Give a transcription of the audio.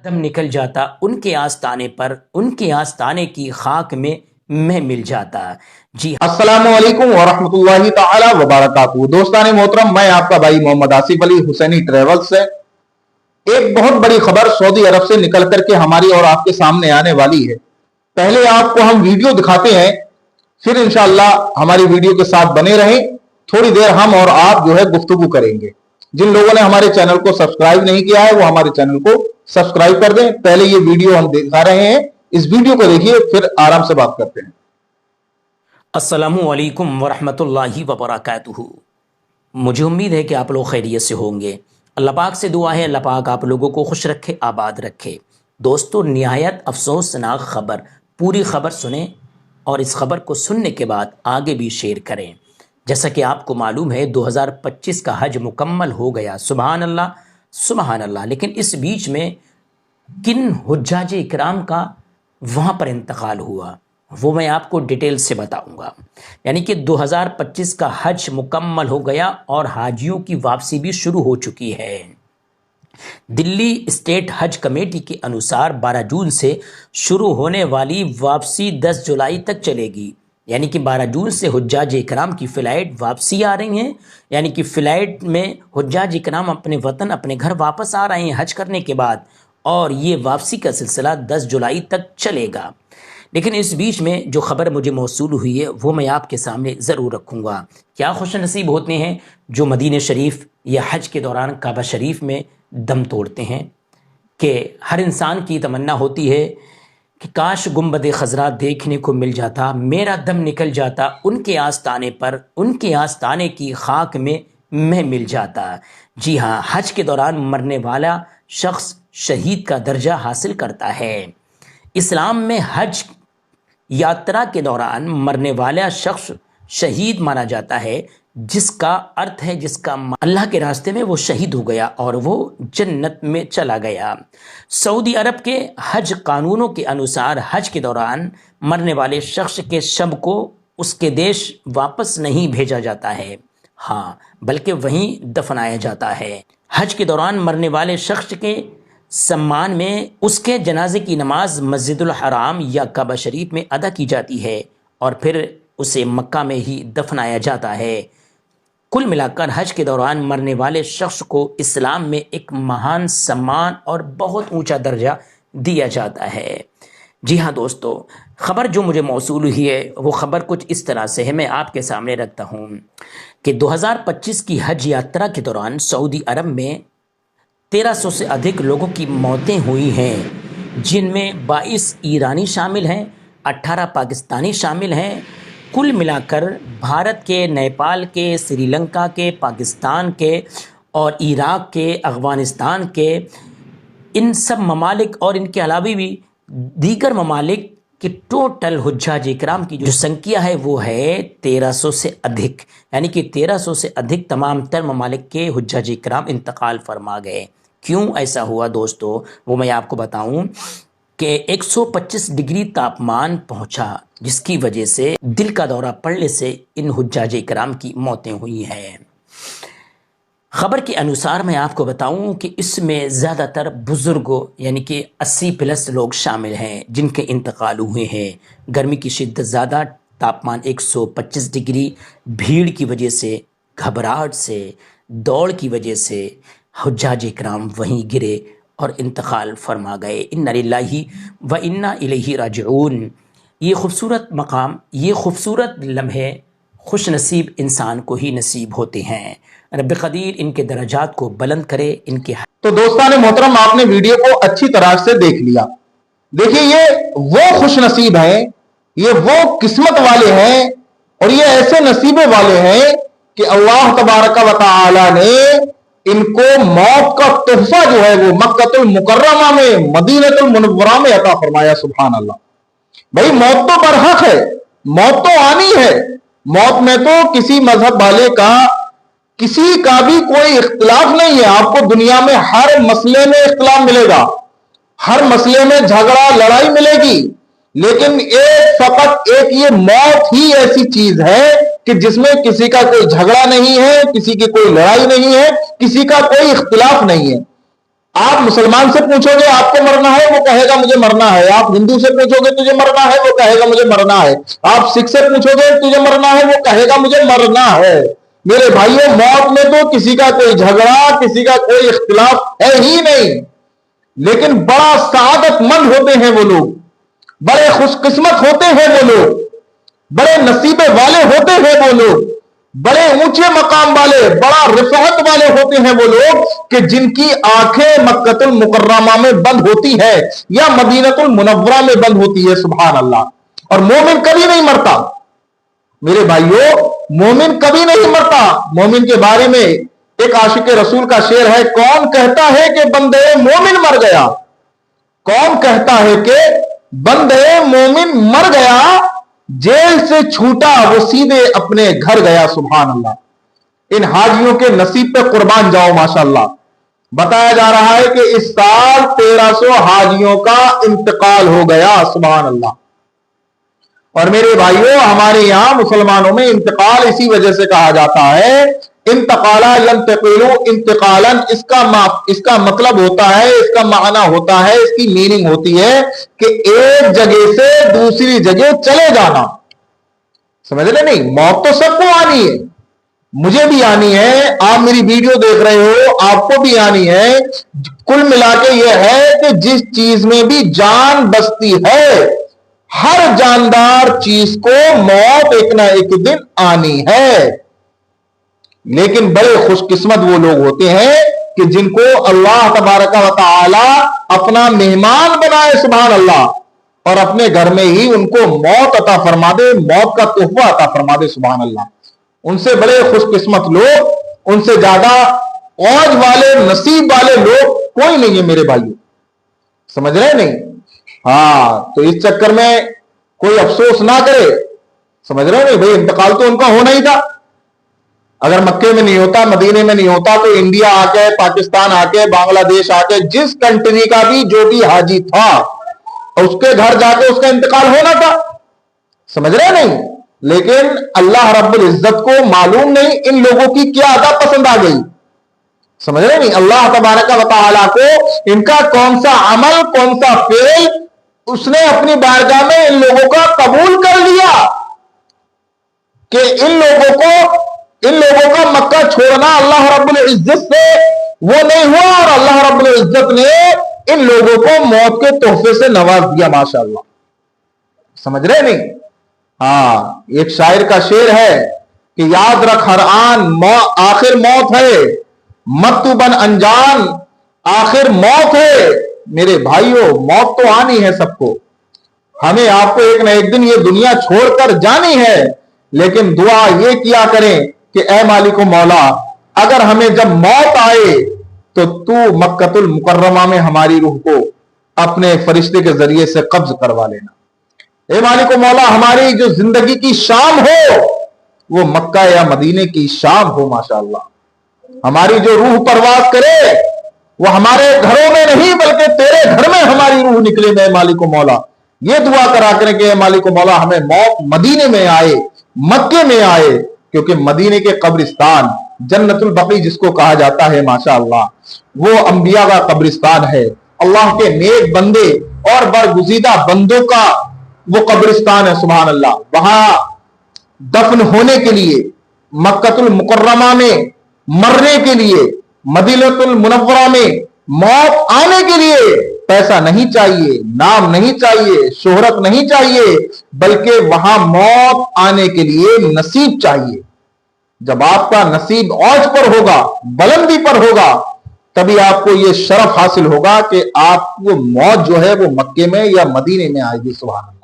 دم نکل جاتا ان کے آستانے پر، ان کے آستانے کی خاک میں میں مل جاتا۔ جی السلام علیکم ورحمۃ اللہ تعالی وبرکاتہ۔ دوستان محترم، میں آپ کا بھائی محمد آصف علی حسینی ٹریول سے ایک بہت بڑی خبر سعودی عرب سے نکل کر کے ہماری اور آپ کے سامنے آنے والی ہے۔ پہلے آپ کو ہم ویڈیو دکھاتے ہیں، پھر انشاءاللہ ہماری ویڈیو کے ساتھ بنے رہیں۔ تھوڑی دیر ہم اور آپ جو ہے گفتگو کریں گے۔ جن لوگوں نے ہمارے چینل کو سبسکرائب نہیں کیا ہے وہ ہمارے چینل کو سبسکرائب کر دیں۔ پہلے یہ ویڈیو ہم دکھا رہے ہیں، اس ویڈیو کو دیکھیے، پھر آرام سے بات کرتے ہیں۔ السلام علیکم ورحمۃ اللہ وبرکاتہ۔ مجھے امید ہے کہ آپ لوگ خیریت سے ہوں گے۔ اللہ پاک سے دعا ہے اللہ پاک آپ لوگوں کو خوش رکھے، آباد رکھے۔ دوستو، نہایت افسوسناک خبر، پوری خبر سنیں اور اس خبر کو سننے کے بعد آگے بھی شیئر کریں۔ جیسا کہ آپ کو معلوم ہے 2025 کا حج مکمل ہو گیا، سبحان اللہ سبحان اللہ، لیکن اس بیچ میں کن حجاج اکرام کا وہاں پر انتقال ہوا وہ میں آپ کو ڈیٹیل سے بتاؤں گا۔ یعنی کہ 2025 کا حج مکمل ہو گیا اور حاجیوں کی واپسی بھی شروع ہو چکی ہے۔ دلی اسٹیٹ حج کمیٹی کے انوسار 12 جون سے شروع ہونے والی واپسی 10 جولائی تک چلے گی۔ یعنی کہ 12 جون سے حجاج اکرام کی فلائٹ واپسی آ رہی ہیں، یعنی کہ فلائٹ میں حجاج اکرام اپنے وطن اپنے گھر واپس آ رہے ہیں حج کرنے کے بعد، اور یہ واپسی کا سلسلہ 10 جولائی تک چلے گا۔ لیکن اس بیچ میں جو خبر مجھے موصول ہوئی ہے وہ میں آپ کے سامنے ضرور رکھوں گا۔ کیا خوش نصیب ہوتے ہیں جو مدینہ شریف یا حج کے دوران کعبہ شریف میں دم توڑتے ہیں، کہ ہر انسان کی تمنا ہوتی ہے کہ کاش گنبد خضرا دیکھنے کو مل جاتا، میرا دم نکل جاتا ان کے آستانے پر، ان کے آستانے کی خاک میں میں مل جاتا۔ جی ہاں، حج کے دوران مرنے والا شخص شہید کا درجہ حاصل کرتا ہے۔ اسلام میں حج یاترا کے دوران مرنے والا شخص شہید مانا جاتا ہے، جس کا ارتھ ہے اللہ کے راستے میں وہ شہید ہو گیا اور وہ جنت میں چلا گیا۔ سعودی عرب کے حج قانونوں کے انوسار حج کے دوران مرنے والے شخص کے شب کو اس کے دیش واپس نہیں بھیجا جاتا ہے، ہاں بلکہ وہیں دفنایا جاتا ہے۔ حج کے دوران مرنے والے شخص کے سمان میں اس کے جنازے کی نماز مسجد الحرام یا کعبہ شریف میں ادا کی جاتی ہے اور پھر اسے مکہ میں ہی دفنایا جاتا ہے۔ کل ملا کر حج کے دوران مرنے والے شخص کو اسلام میں ایک مہان سمان اور بہت اونچا درجہ دیا جاتا ہے۔ جی ہاں دوستو، خبر جو مجھے موصول ہوئی ہے وہ خبر کچھ اس طرح سے ہے، میں آپ کے سامنے رکھتا ہوں کہ 2025 کی حج یاترا کے دوران سعودی عرب میں 1300 سے ادھک لوگوں کی موتیں ہوئی ہیں، جن میں 22 ایرانی شامل ہیں، 18 پاکستانی شامل ہیں۔ کل ملا کر بھارت کے، نیپال کے، سری لنکا کے، پاکستان کے اور عراق کے، افغانستان کے، ان سب ممالک اور ان کے علاوہ بھی دیگر ممالک کے ٹوٹل حجاج اکرام کی جو سنکھیا ہے وہ ہے 1300 سے ادھک، یعنی کہ 1300 سے ادھک تمام تر ممالک کے حجاج اکرام انتقال فرما گئے۔ کیوں ایسا ہوا دوستو وہ میں آپ کو بتاؤں کہ 125 ڈگری تاپمان پہنچا، جس کی وجہ سے دل کا دورہ پڑنے سے ان حجاج اکرام کی موتیں ہوئی ہیں۔ خبر کے انوسار میں آپ کو بتاؤں کہ اس میں زیادہ تر بزرگوں یعنی کہ 80 پلس لوگ شامل ہیں جن کے انتقال ہوئے ہیں۔ گرمی کی شدت زیادہ، تاپمان 125 ڈگری، بھیڑ کی وجہ سے، گھبراہٹ سے، دوڑ کی وجہ سے حجاج اکرام وہیں گرے اور انتقال فرما گئے۔ انا للہ و انا الیہ راجعون۔ یہ خوبصورت مقام، یہ خوبصورت لمحے خوش نصیب انسان کو ہی نصیب ہوتے ہیں۔ رب قدیر ان کے درجات کو بلند کرے، ان کے تو دوستان محترم، آپ نے ویڈیو کو اچھی طرح سے دیکھ لیا۔ دیکھیے، یہ وہ خوش نصیب ہیں، یہ وہ قسمت والے ہیں اور یہ ایسے نصیبے والے ہیں کہ اللہ تبارک و تعالی نے ان کو موت کا تحفہ جو ہے وہ مکہ المکرمہ میں، مدینہ المنورہ میں عطا فرمایا۔ سبحان اللہ۔ بھائی موت تو برحق ہے، موت تو آنی ہے، موت میں تو کسی مذہب والے کا، کسی کا بھی کوئی اختلاف نہیں ہے۔ آپ کو دنیا میں ہر مسئلے میں اختلاف ملے گا، ہر مسئلے میں جھگڑا لڑائی ملے گی، لیکن فقط ایک یہ موت ہی ایسی چیز ہے کہ جس میں کسی کا کوئی جھگڑا نہیں ہے، کسی کی کوئی لڑائی نہیں ہے، کسی کا کوئی اختلاف نہیں ہے۔ آپ مسلمان سے پوچھو گے آپ کو مرنا ہے، وہ کہے گا مجھے مرنا ہے. آپ ہندو سے پوچھو گے تجھے مرنا ہے، وہ کہے گا مجھے مرنا ہے. آپ سکھ سے پوچھو گے تجھے مرنا ہے، وہ کہے گا مجھے مرنا ہے. میرے بھائیوں، موت میں تو کسی کا کوئی جھگڑا، کسی کا کوئی اختلاف ہے ہی نہیں. لیکن بڑا سعادت مند ہوتے ہیں وہ لوگ، بڑے خوش قسمت ہوتے ہیں وہ لوگ، بڑے نصیبے والے ہوتے ہیں وہ لوگ، بڑے اونچے مقام والے، بڑا رفعت والے ہوتے ہیں وہ لوگ کہ جن کی آنکھیں مکۃ المکرمہ میں بند ہوتی ہے یا مدینہ المنورہ میں بند ہوتی ہے. سبحان اللہ. اور مومن کبھی نہیں مرتا میرے بھائیوں، مومن کبھی نہیں مرتا. مومن کے بارے میں ایک عاشق رسول کا شعر ہے، کون کہتا ہے کہ بندے مومن مر گیا، کون کہتا ہے کہ بندے مومن مر گیا، جیل سے چھوٹا وہ سیدھے اپنے گھر گیا. سبحان اللہ. ان حاجیوں کے نصیب پہ قربان جاؤ. ماشاءاللہ. بتایا جا رہا ہے کہ اس سال 1300 حاجیوں کا انتقال ہو گیا. سبحان اللہ. اور میرے بھائیوں، ہمارے یہاں مسلمانوں میں انتقال اسی وجہ سے کہا جاتا ہے، انتقالا ینتقلو انتقالا. اس کا مطلب ہوتا ہے، اس کا معنی ہوتا ہے، اس کی میننگ ہوتی ہے کہ ایک جگہ سے دوسری جگہ چلے جانا. سمجھ رہے نہیں؟ موت تو سب کو آنی ہے، مجھے بھی آنی ہے، آپ میری ویڈیو دیکھ رہے ہو آپ کو بھی آنی ہے. کل ملا کے یہ ہے کہ جس چیز میں بھی جان بستی ہے، ہر جاندار چیز کو موت ایک نہ ایک دن آنی ہے. لیکن بڑے خوش قسمت وہ لوگ ہوتے ہیں کہ جن کو اللہ تبارک و تعالی اپنا مہمان بنائے. سبحان اللہ. اور اپنے گھر میں ہی ان کو موت عطا فرما دے، موت کا تحفہ عطا فرما دے. سبحان اللہ. ان سے بڑے خوش قسمت لوگ، ان سے زیادہ اوج والے نصیب والے لوگ کوئی نہیں ہے میرے بھائیوں. سمجھ رہے نہیں؟ ہاں. تو اس چکر میں کوئی افسوس نہ کرے. سمجھ رہے نہیں بھائی؟ انتقال تو ان کا ہونا ہی تھا. اگر مکے میں نہیں ہوتا، مدینے میں نہیں ہوتا، تو انڈیا آ کے، پاکستان آ کے، بنگلہ دیش آ کے، جس کنٹری کا بھی جو بھی حاجی تھا اس کے گھر جا کے اس کا انتقال ہونا تھا. سمجھ رہے نہیں؟ لیکن اللہ رب العزت کو معلوم نہیں ان لوگوں کی کیا ادا پسند آ گئی. سمجھ رہے نہیں؟ اللہ تبارک و تعالیٰ کو ان کا کون سا عمل، کون سا فعل اس نے اپنی بارگاہ میں ان لوگوں کا قبول کر لیا کہ ان لوگوں کا مکہ چھوڑنا اللہ رب العزت سے وہ نہیں ہوا، اور اللہ رب العزت نے ان لوگوں کو موت کے تحفے سے نواز دیا. ماشاءاللہ. سمجھ رہے نہیں؟ ہاں. ایک شاعر کا شعر ہے کہ یاد رکھ ہر آن آخر موت ہے، مت تو بن انجان آخر موت ہے. میرے بھائیوں، موت تو آنی ہے سب کو، ہمیں آپ کو ایک نہ ایک دن یہ دنیا چھوڑ کر جانی ہے. لیکن دعا یہ کیا کریں کہ اے مالک و مولا، اگر ہمیں جب موت آئے تو مکۃ المکرمہ میں ہماری روح کو اپنے فرشتے کے ذریعے سے قبض کروا لینا. اے مالک و مولا، ہماری جو زندگی کی شام ہو وہ مکہ یا مدینے کی شام ہو. ماشاءاللہ. ہماری جو روح پرواز کرے وہ ہمارے گھروں میں نہیں بلکہ تیرے گھر میں ہماری روح نکلے. میں مالک و مولا یہ دعا کرا کریں کہ اے مالک و مولا ہمیں موت مدینے میں آئے، مکے میں آئے، کیونکہ مدینے کے قبرستان جنت البقیع جس کو کہا جاتا ہے، ماشاءاللہ، وہ انبیاء کا قبرستان ہے. اللہ کے نیک بندے اور برگزیدہ بندوں کا وہ قبرستان ہے. سبحان اللہ. وہاں دفن ہونے کے لیے، مکۃ المکرمہ میں مرنے کے لیے، مدینہ المنورہ میں موت آنے کے لیے پیسہ نہیں چاہیے، نام نہیں چاہیے، شہرت نہیں چاہیے، بلکہ وہاں موت آنے کے لیے نصیب چاہیے. جب آپ کا نصیب اوج پر ہوگا، بلندی پر ہوگا، تبھی آپ کو یہ شرف حاصل ہوگا کہ آپ کو موت جو ہے وہ مکے میں یا مدینے میں آئے گی. سبحان اللہ.